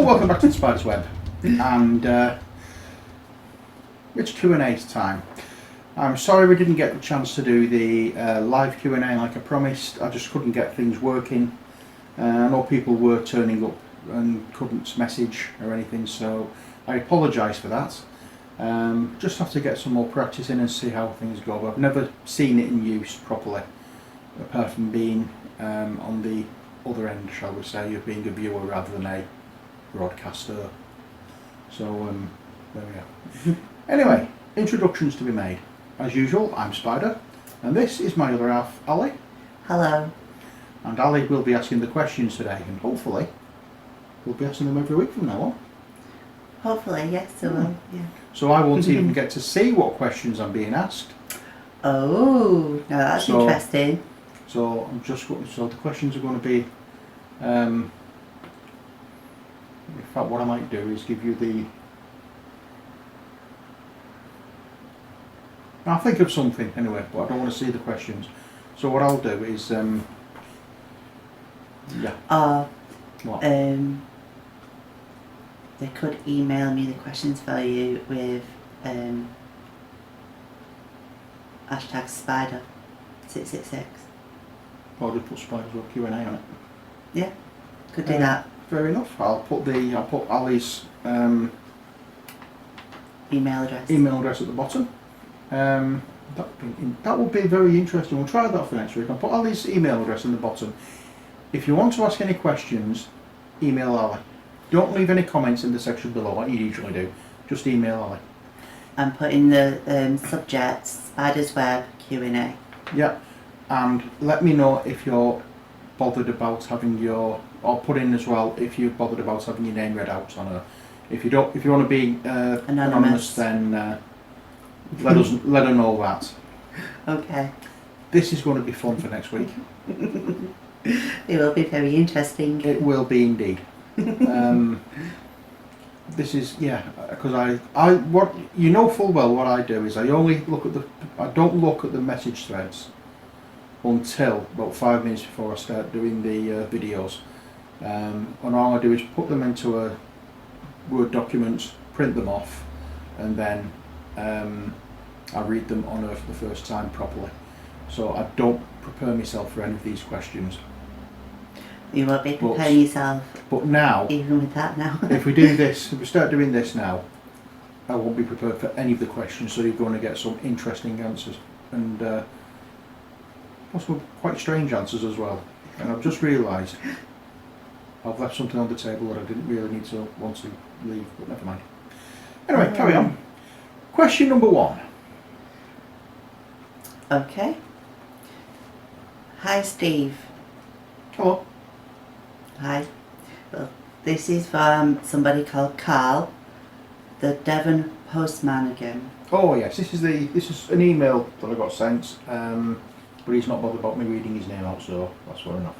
welcome back to the Spydahs Web, and it's Q&A time. I'm sorry we didn't get the chance to do the live Q&A like I promised. I just couldn't get things working. I know people were turning up and couldn't message or anything, so I apologise for that. Just have to get some more practice in and see how things go. But I've never seen it in use properly, apart from being on the other end, shall we say, of being a viewer rather than a broadcaster. So there we are. Anyway, introductions to be made. As usual, I'm Spider, and this is my other half, Ali. Hello. And Ali will be asking the questions today, and hopefully we'll be asking them every week from now on. Hopefully, yes, I will. Yeah. So I won't even get to see what questions I'm being asked. Oh, now that's interesting. So I'm just going. So the questions are going to be. In fact, what I might do is give you the. I'll think of something anyway, but I don't want to see the questions. So what I'll do is. Yeah. What? They could email me the questions for you with hashtag Spider666. Or just put Spydahs Web Q&A on it. Yeah, could do that. Fair enough. I'll put Ali's email address at the bottom. That would be very interesting. We'll try that for next week. I'll put Ali's email address in the bottom. If you want to ask any questions, email Ali. Don't leave any comments in the section below, like you usually do. Just email Ali. And put in the subject Spydahs Web Q&A. Yeah, and let me know if you're bothered about having your, or put in as well if you're bothered about having your name read out on her. If you don't, if you want to be anonymous, then let her know that. Okay. This is going to be fun for next week. It will be very interesting. It will be indeed. This is because I what you know full well what I do is I only look at I don't look at the message threads until about 5 minutes before I start doing the videos, and all I do is put them into a Word document, print them off, and then I read them on Earth for the first time properly. So I don't prepare myself for any of these questions. You won't be preparing yourself. But now, even with that now. if we start doing this now, I won't be prepared for any of the questions. So you're going to get some interesting answers and possibly quite strange answers as well. And I've just realised I've left something on the table that I didn't really need to want to leave, but never mind. Anyway, carry on. Question number 1. Okay. Hi, Steve. Hello. Hi. Well, this is from somebody called Carl, the Devon postman again. Oh yes, this is an email that I got sent, but he's not bothered about me reading his name out, so that's fair enough.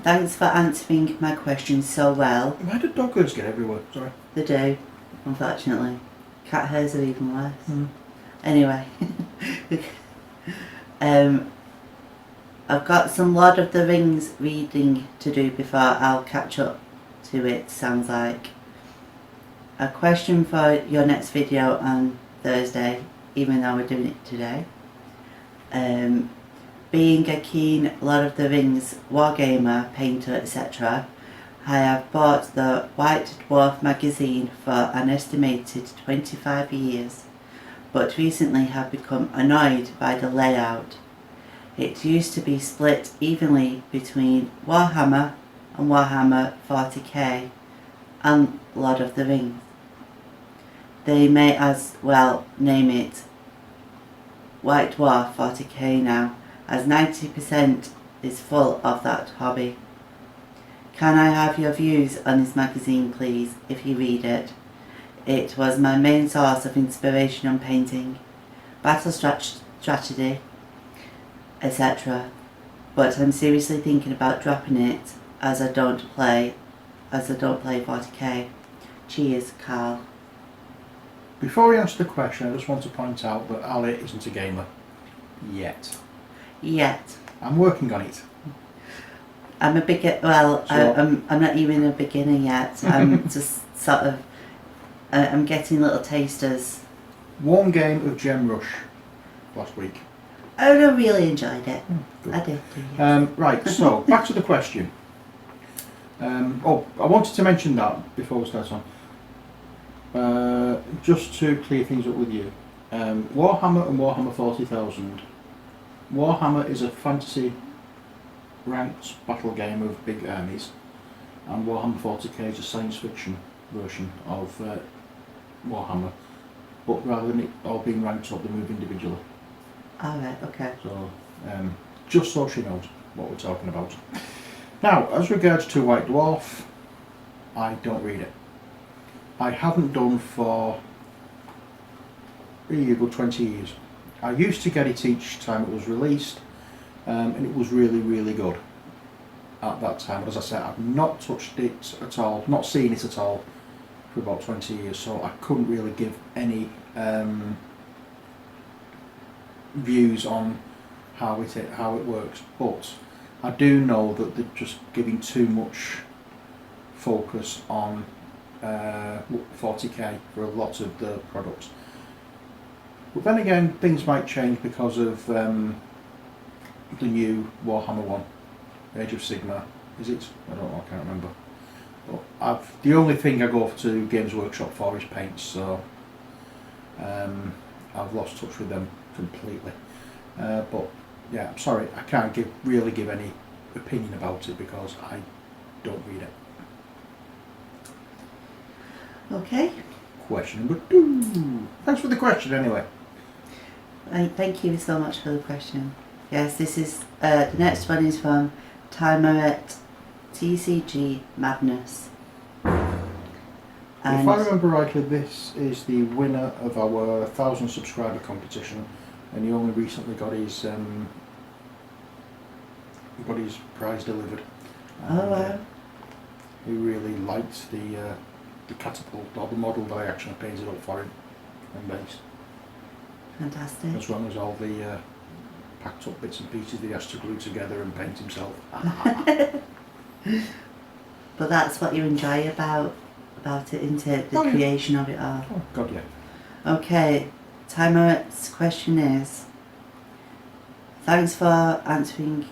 Thanks for answering my questions so well. Why do dog hairs get everywhere? Sorry. They do, unfortunately. Cat hairs are even worse. Anyway. I've got some Lord of the Rings reading to do before I'll catch up to it, sounds like. A question for your next video on Thursday, even though we're doing it today. Being a keen Lord of the Rings wargamer, painter, etc., I have bought the White Dwarf magazine for an estimated 25 years, but recently have become annoyed by the layout. It used to be split evenly between Warhammer and Warhammer 40k and Lord of the Rings. They may as well name it White Dwarf 40k now, as 90% is full of that hobby. Can I have your views on this magazine, please, if you read it? It was my main source of inspiration on painting, battle strategy, etc. But I'm seriously thinking about dropping it as I don't play 40k. Cheers, Carl. Before we answer the question, I just want to point out that Ali isn't a gamer. Yet. Yet. I'm working on it. I'm a beginner. Well, So- I'm not even a beginner yet. I'm just sort of. I'm getting little tasters. One game of Gem Rush last week. I really enjoyed it. Good. I did. Yes. Right, so back to the question. I wanted to mention that before we start on. Just to clear things up with you. Warhammer and Warhammer 40,000. Warhammer is a fantasy ranked battle game of big armies, and Warhammer 40k is a science fiction version of Warhammer, but rather than it all being ranked up, they move individually. Alright, okay. So, just so she knows what we're talking about. Now, as regards to White Dwarf, I don't read it. I haven't done for really a good 20 years. I used to get it each time it was released, and it was really, really good at that time. But as I said, I've not touched it at all, not seen it at all for about 20 years, so I couldn't really give any views on how it works. But I do know that they're just giving too much focus on 40k for a lot of the products. But then again, things might change because of the new Warhammer 1, Age of Sigmar. Is it? I don't know, I can't remember. But the only thing I go to Games Workshop for is paints, so I've lost touch with them completely. But yeah, I'm sorry, I can't really give any opinion about it because I don't read it. Okay. Question number 2. Thanks for the question anyway. Thank you so much for the question. Yes, this is the next one is from Timer at TCG Madness. If I remember rightly, this is the winner of our 1,000 subscriber competition, and he only recently got his prize delivered. Oh wow. He really liked the catapult, or the model that I actually painted up for him and base, Fantastic. as well as all the packed up bits and pieces that he has to glue together and paint himself. But that's what you enjoy about it, isn't it? The creation of it all. Oh God, yeah. Okay, Timer's question is, thanks for answering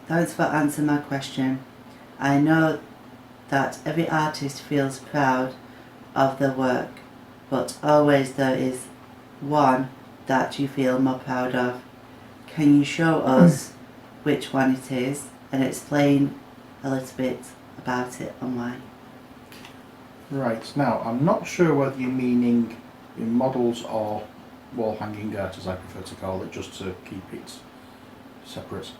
my question. I know that every artist feels proud of their work, but always there is one that you feel more proud of. Can you show us which one it is and explain a little bit about it and why? Right, now I'm not sure whether you're meaning in models or wall hanging art, as I prefer to call it, just to keep it separate.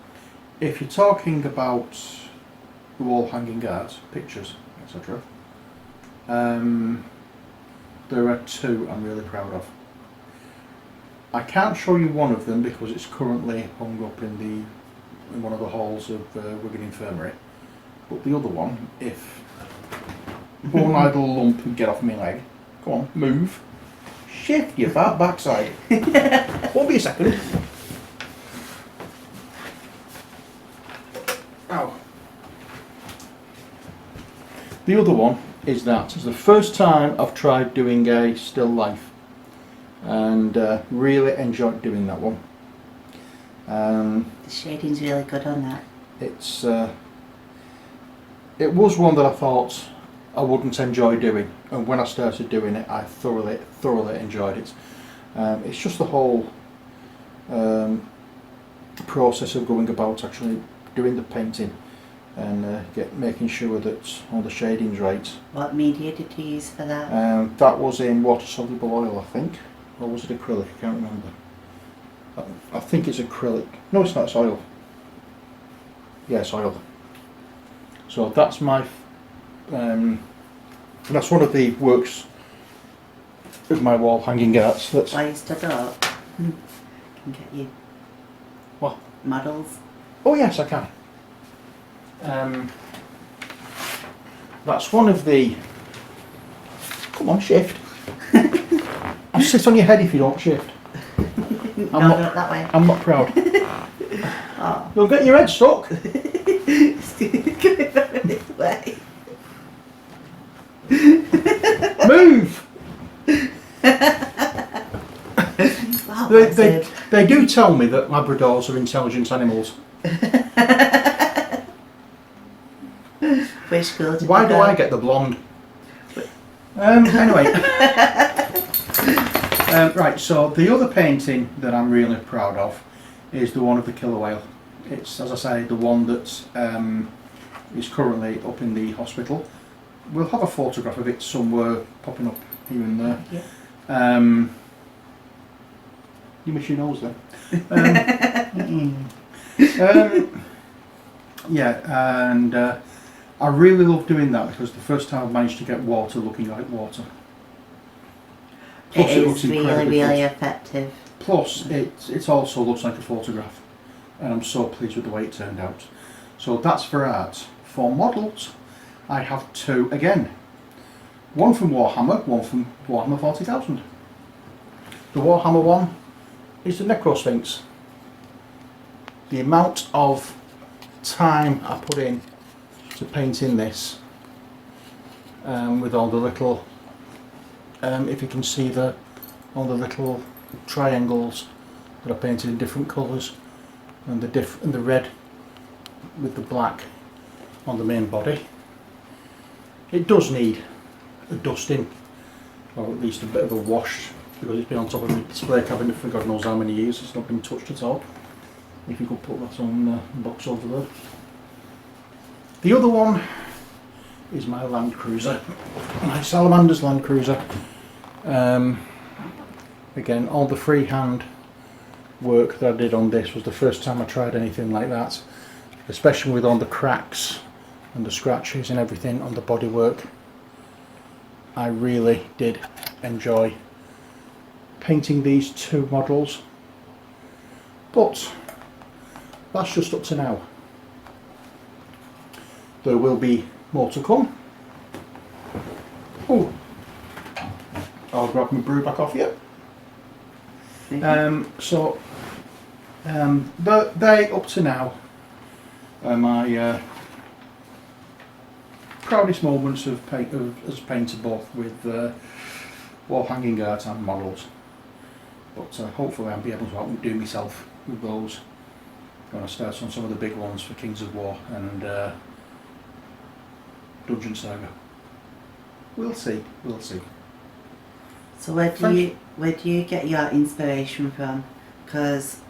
If you're talking about the wall hanging art, pictures, etc., there are 2 I'm really proud of. I can't show you one of them because it's currently hung up in one of the halls of Wigan Infirmary, but the other one, if one idle lump and get off my leg, go on, move, shift your fat backside. Won't be a second. Ow. The other one is that it's the first time I've tried doing a still life, and really enjoyed doing that one. The shading's really good on that. It was one that I thought I wouldn't enjoy doing, and when I started doing it, I thoroughly enjoyed it. It's just the whole process of going about actually doing the painting and making sure that all the shading's right. What media did you use for that? That was in water soluble oil, I think, or was it acrylic? I can't remember. I think it's acrylic. No, it's not. It's oil. Yeah, it's oil. So that's my. That's one of the works of my wall hanging arts. That's. Why you stood up? Can get you. What? Models. Oh yes, I can. That's one of the. Come on, shift. I'll sit on your head if you don't shift. No, not that way. I'm not proud. Oh. You'll get your head stuck. It's this way. Move! Wow, They do tell me that Labradors are intelligent animals. Which school did Why you do go? I get the blonde? Anyway. Right, so the other painting that I'm really proud of is the one of the killer whale. It's, as I say, the one that is currently up in the hospital. We'll have a photograph of it somewhere popping up here and there. Yeah. You miss your nose then. Yeah, and I really love doing that because the first time I've managed to get water looking like water. Plus It looks is really, incredibly really good. effective. Plus it also looks like a photograph, and I'm so pleased with the way it turned out. So that's for art. For models, I have two again. One from Warhammer, one from Warhammer 40,000. The Warhammer one is the Necrosphinx. The amount of time I put in to painting this, with all the little, if you can see all the little triangles that I painted in different colours, and the red with the black on the main body. It does need a dusting, or at least a bit of a wash, because it's been on top of the display cabinet for God knows how many years. It's not been touched at all. If you could put that on the box over there. The other one is my Land Cruiser, my Salamander's Land Cruiser. Again, all the freehand work that I did on this was the first time I tried anything like that, especially with all the cracks and the scratches and everything on the bodywork. I really did enjoy painting these two models, but that's just up to now. There will be more to come. Oh, I'll grab my brew back off here. But they up to now are my proudest moments of as painter, both with wall hanging art and models. But hopefully I'll be able to outdo myself with those. I'm going to start on some of the big ones for Kings of War and Dungeon Saga. We'll see. We'll see. So where do you get your inspiration from? Because,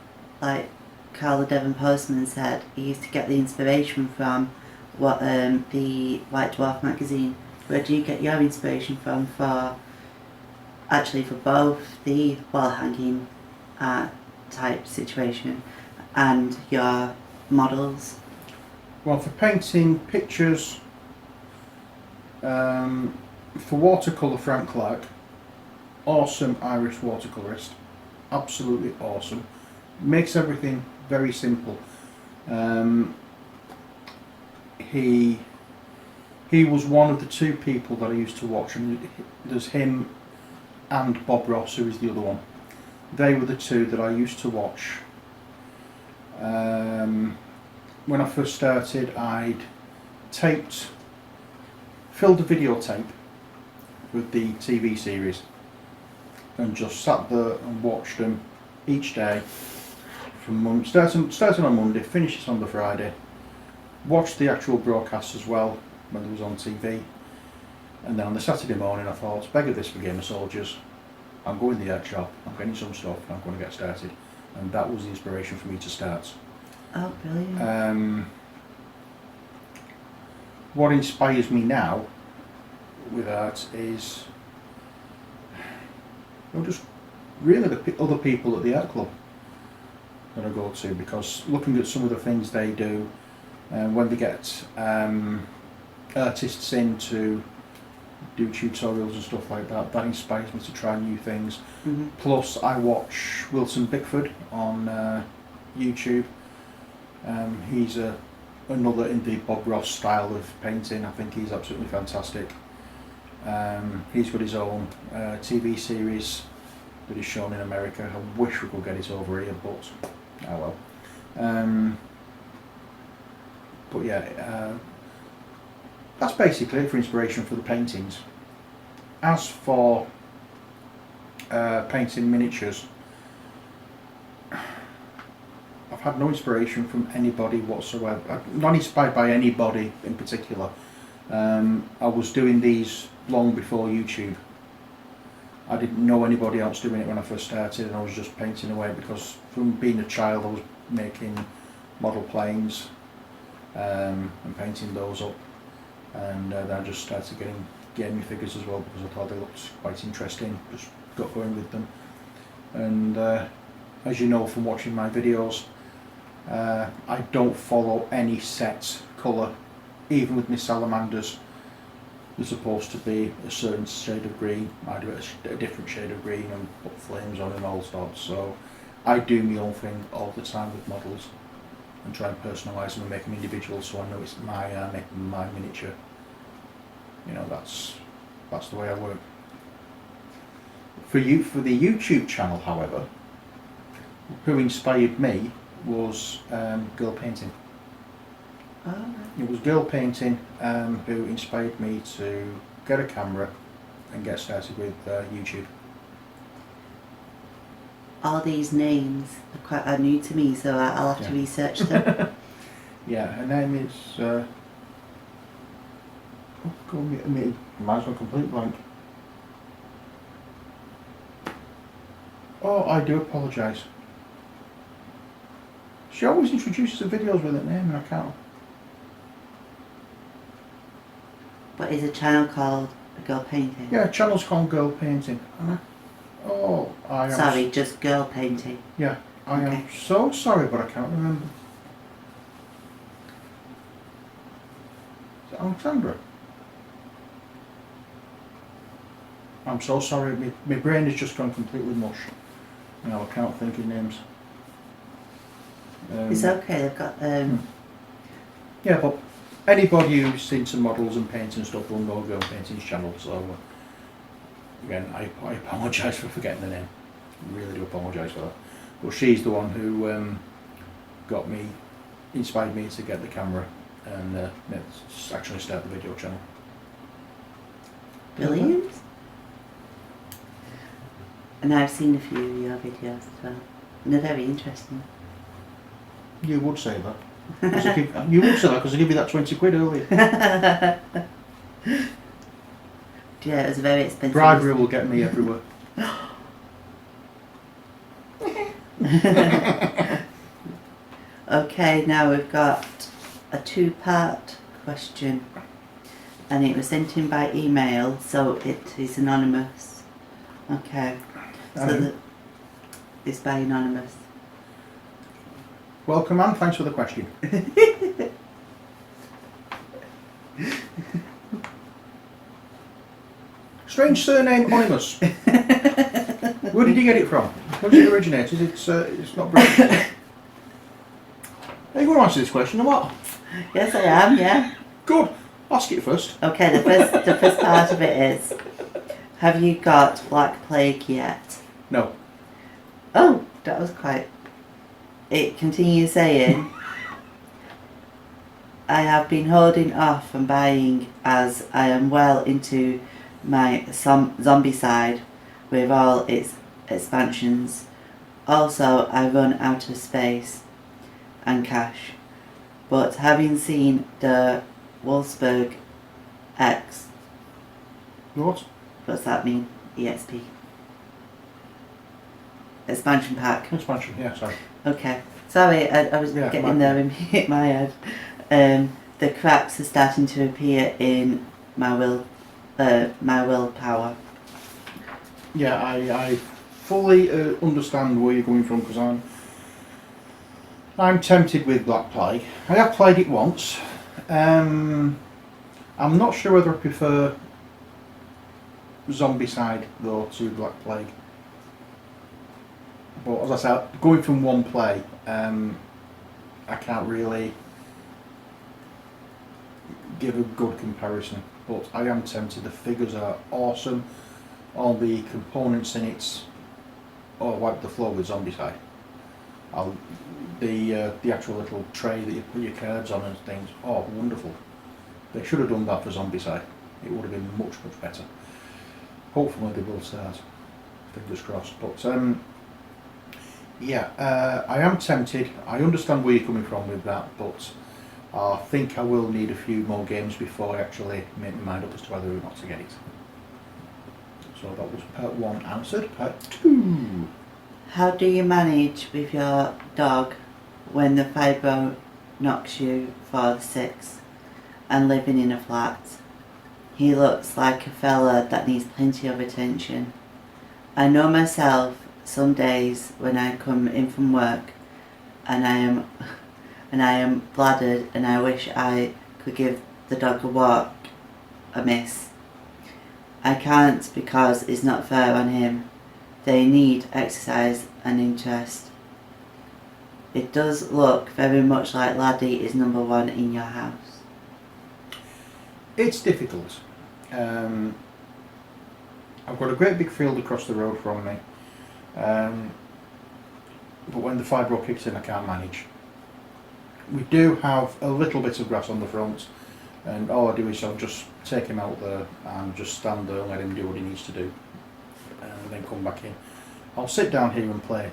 like Carl the Devon Postman said, he used to get the inspiration from what the White Dwarf magazine. Where do you get your inspiration from for both the wall hanging type situation and your models? Well, for painting pictures, for watercolour, Frank Clark, awesome Irish watercolourist, absolutely awesome. Makes everything very simple. He was one of the two people that I used to watch, and there's him and Bob Ross, who is the other one. They were the two that I used to watch. When I first started, I'd filled a videotape with the TV series and just sat there and watched them each day from starting on Monday, finished on the Friday, watched the actual broadcast as well when it was on TV, and then on the Saturday morning I thought, beggar this for Game of Soldiers, I'm going to the art shop, I'm getting some stuff and I'm going to get started, and that was the inspiration for me to start. Oh, brilliant. What inspires me now with art is just really the other people at the art club that I go to, because looking at some of the things they do, when they get artists in to do tutorials and stuff like that, that inspires me to try new things. Mm-hmm. Plus I watch Wilson Bickford on YouTube. He's another in the Bob Ross style of painting. I think he's absolutely fantastic. He's got his own TV series that is shown in America. I wish we could get it over here, but oh well. But yeah, that's basically it for inspiration for the paintings. As for painting miniatures, I've had no inspiration from anybody whatsoever. I'm not inspired by anybody in particular. I was doing these long before YouTube. I didn't know anybody else doing it when I first started, and I was just painting away because from being a child I was making model planes and painting those up, and then I just started getting gaming figures as well because I thought they looked quite interesting. Just got going with them, and as you know from watching my videos, I don't follow any set colour. Even with my salamanders, they're supposed to be a certain shade of green. I do a different shade of green and put flames on and all sorts. So I do my own thing all the time with models and try and personalise them and make them individual, so I know it's my miniature. You know, that's the way I work. For the YouTube channel, however, who inspired me was girl painting. Oh. It was girl painting who inspired me to get a camera and get started with YouTube. All these names are new to me, so I'll have to research them. Yeah, her name is. Mine's gone complete blank. Oh, I do apologise. She always introduces the videos with her name, and I can't. What is a channel called? A girl painting? Yeah, channel's called Girl Painting. I am. Sorry, just girl painting. Yeah, I am so sorry, but I can't remember. Is it Alexandra? I'm so sorry, my brain has just gone completely mush. Now I can't think of names. It's okay, they've got Yeah, but anybody who's into models and painting and stuff will know Girl Painting's channel, so again, I apologise for forgetting the name. I really do apologise for that. But she's the one who inspired me to get the camera and actually start the video channel. brilliant. And I've seen a few of your videos as well. And they're very interesting. You would say that. You would say that because I gave you that 20 quid earlier. Yeah, it was very expensive. Bribery will get me everywhere. Okay, now we've got a two-part question, and it was sent in by email, so it is anonymous. Okay, so it's by anonymous. Welcome, Anne. Thanks for the question. Strange surname, anonymous. Where did you get it from? Where did it originate? It's not British. Are you going to answer this question or what? Yes, I am. Yeah. Good. Ask it first. Okay. The first part of it is: have you got Black Plague yet? No. Oh, that was quite. It continues saying, I have been holding off from buying as I am well into my zombie side with all its expansions. Also, I run out of space and cash. But having seen the Wolfsburg X... What? What's that mean? EXP? Expansion pack. Expansion, yeah, sorry. Okay. Sorry, I was getting there in my head. The cracks are starting to appear in my willpower. Yeah, I fully understand where you're coming from because I'm tempted with Black Plague. I have played it once. I'm not sure whether I prefer Zombicide though to Black Plague. But as I said, going from one play, I can't really give a good comparison. But I am tempted. The figures are awesome. All the components in it, wipe the floor with Zombicide. The actual little tray that you put your cards on and things. Oh, wonderful! They should have done that for Zombicide. It would have been much better. Hopefully they will start. Fingers crossed. But yeah, I am tempted. I understand where you're coming from with that, but I think I will need a few more games before I actually make my mind up as to whether or not to get it. So that was part 1 answered. Part 2. How do you manage with your dog when the fibro knocks you for the 6 and living in a flat? He looks like a fella that needs plenty of attention. I know myself, some days when I come in from work and I am bladdered and I wish I could give the dog a walk a miss. I can't because it's not fair on him. They need exercise and interest. It does look very much like Laddie is number 1 in your house. It's difficult. I've got a great big field across the road from me, but when the fibro kicks in I can't manage. We do have a little bit of grass on the front, and all I do is I'll just take him out there and just stand there and let him do what he needs to do, and then come back in. I'll sit down here and play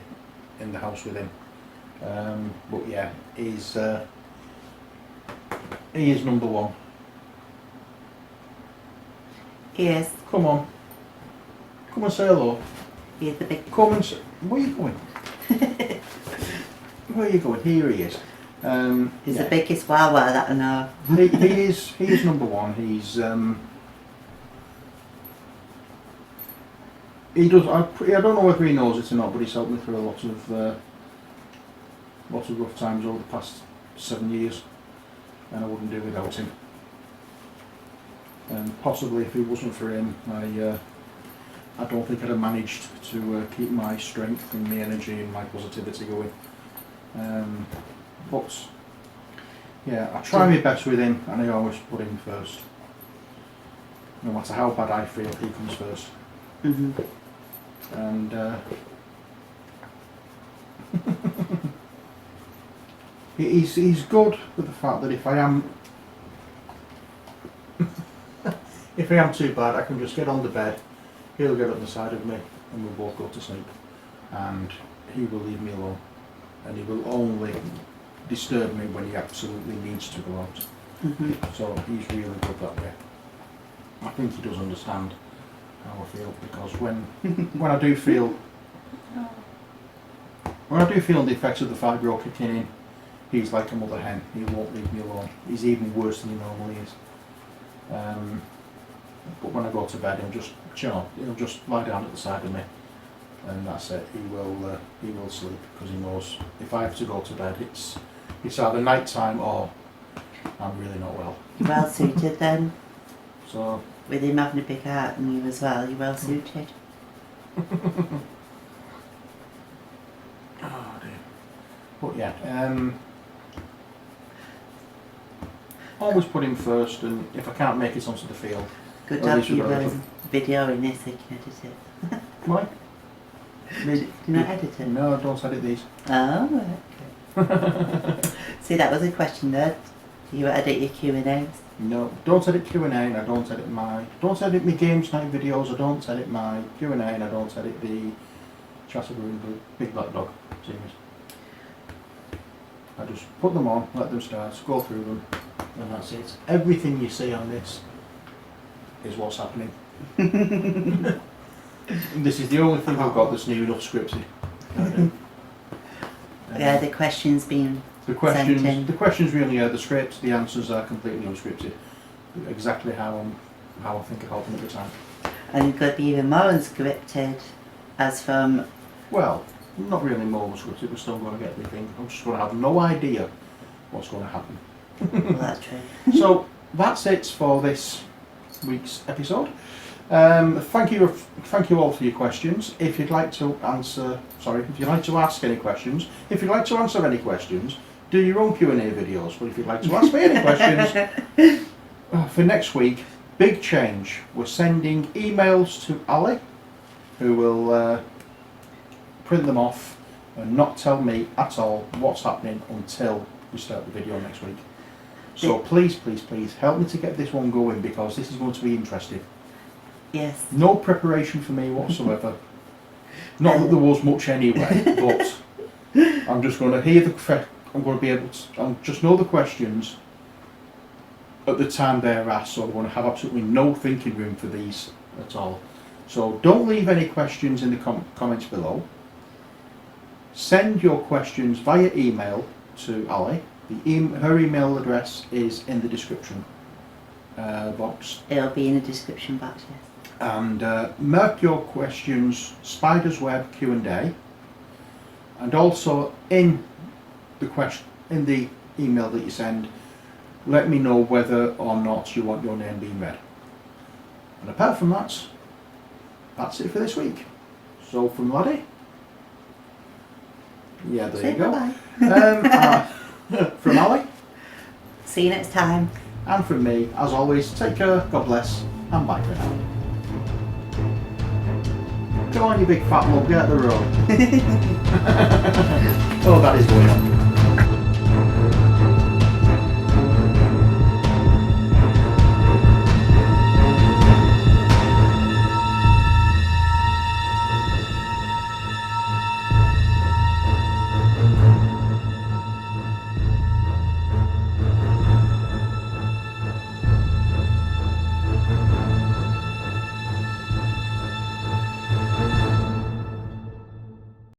in the house with him, but yeah, he is number 1. Yes, Come on, come and say hello. he's the big. Come and say, where are you going? Where are you going? Here he is. He's Yeah. the biggest wawa that I know. he is number 1. He does. I don't know whether he knows it or not, but he's helped me through a lot of rough times over the past 7 years, and I wouldn't do without him. And possibly if it wasn't for him, I don't think I'd have managed to keep my strength and my energy and my positivity going. But yeah, I try my best with him, and I always put him first. No matter how bad I feel, he comes first. Mhm. And he's good with the fact that if I am too bad, I can just get on the bed, he'll get on the side of me, and we'll both go to sleep, and he will leave me alone, and he will only disturb me when he absolutely needs to go out. Mhm. So he's really good that way. I think he does understand how I feel, because when I do feel the effects of the fibro kicking in, he's like a mother hen. He won't leave me alone. He's even worse than he normally is. But when I go to bed, he'll just lie down at the side of me, and that's it. He will sleep, because he knows if I have to go to bed, it's either night time or I'm really not well. You're well suited then. So With him having a big heart and you as well, you're well suited. oh dear. But yeah, always put him first, and if I can't make it onto the field, Good at job least we've you got a were little- videoing this so you can edit it. why? Do you not edit it? No, don't edit these. Oh, okay. See, that was a question there. Do you edit your Q&As? No, don't edit Q&A, and I don't edit my games night videos. I don't edit my Q&A, and I don't edit the Chatterboom Big Black Dog series. I just put them on, let them start, go through them, and that's it. Everything you see on this is what's happening. This is the only thing I've got that's new enough scripted. Yeah, the questions being The sent in. questions really are the scripts. The answers are completely unscripted. Exactly how I think about them at the time. And it could be even more unscripted, as from Well, not really more unscripted. We're still going to get everything. I'm just going to have no idea what's going to happen. well, that's true. So that's it for this week's episode. Thank you all for your questions. If you'd like to ask any questions, if you'd like to answer any questions, do your own Q&A videos. But if you'd like to ask me any questions for next week, big change. We're sending emails to Ali, who will print them off and not tell me at all what's happening until we start the video next week. So please, please, please help me to get this one going, because this is going to be interesting. Yes. No preparation for me whatsoever. Not that there was much anyway, but I'm just going to hear I'm going to be able to, I'll just know the questions at the time they're asked, so I'm going to have absolutely no thinking room for these at all. So don't leave any questions in the comments below. Send your questions via email to Ali. Her email address is in the description box. It'll be in the description box, yes. And mark your questions Spydahs Web Q&A, and also in the email that you send, let me know whether or not you want your name being read. And apart from that, that's it for this week. So from Laddie, yeah, there Say you go. bye-bye. From Ali, See you next time. and from me, as always, take care, God bless, and bye for now. Come on, you big fat lug, get out the road. Oh, that is going on.